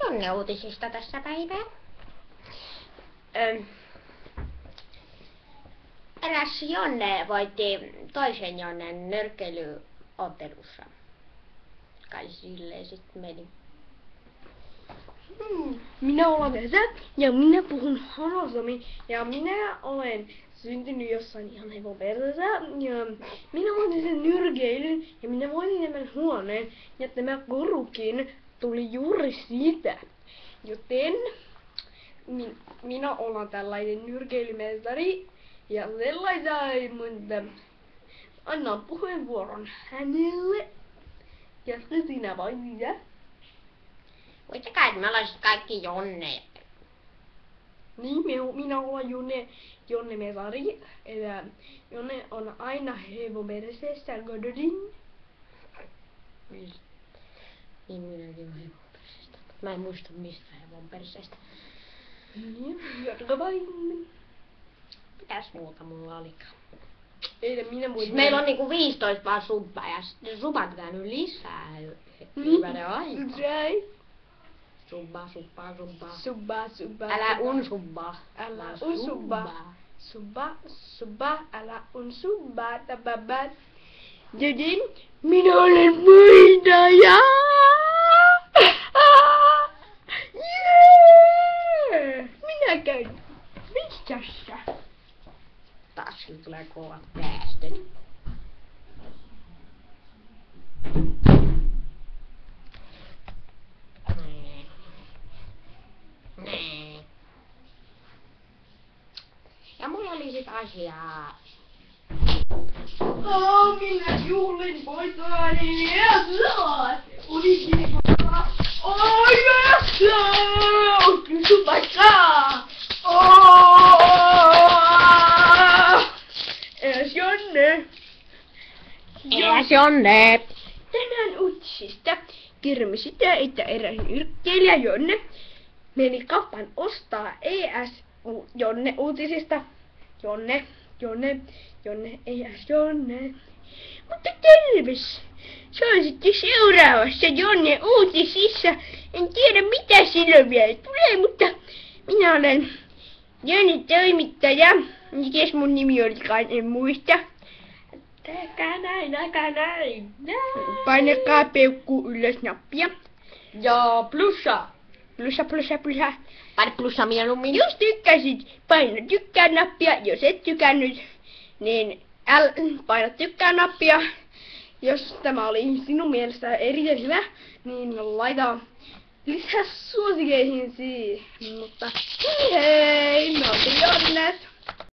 Jonne uutisista tässä päivää. Eräs Jonne voitti toisen Jonnen nyrkkeilyottelussa. Kai silleen sit meni. Minä olen Vesa ja minä puhun hanasomi ja minä olen syntynyt jossain ihan hevopersässä ja minä voitin sen nyrkeilyn ja minä voitin tämän huoneen ja tämä korukin tuli juuri siitä. Joten minä olen tällainen nyrkeilymestari ja sellainen, mutta annan puheenvuoron hänelle. Ja se sinä vain minä. Voitte kai, että me ollaan kaikki Jonneja. Niin, minä olen Jonne Mesari. Eli Jonne on aina hevoperseessä gododin. Niin minäkin olen hevonperseestä. Mä en muista mistä hevonperseestä. Niin, jatka vain. Mitäs muuta mulla olikaan? Eilen minä voin... Meillä on niinku 15 vaan subbaa ja sitten subbat pitää nyt lisää. Hyvänen aika. Subba. Subba. Älä unsubba. Älä unsubba. Subba, älä unsubba. Tababat. Joten minä olen voittaja. Minä käyn missässä? Taas sillä tulee kovat päästöt. Ja mulla oli sit asiaa. Minä juhlin voittoani ja saat. Ulikin vaikka. Oi jässä! Kysy vaikka! Eräs Jonne. Tänään uutisista kerromme sitä, että eräs nyrkkeilijä Jonne meni kauppaan ostaa Jonne uutisista. Jonne, Jonne. Mutta terves! Se on sitten seuraavassa Jonne uutisissa. En tiedä mitä silloin vielä tulee, mutta minä olen Jonne toimittaja. Mikäs mun nimi olikaan, en muista. Näin. Painakaa peukku ylös nappia. Ja plussa. Plussa. Paina plussa mieluummin. Jos tykkäsit, paina tykkää nappia. Jos et tykännyt, niin paina tykkää nappia. Jos tämä oli sinun mielestä erittäin hyvä, niin laita lisää suosikeihin siihen. Mutta hei!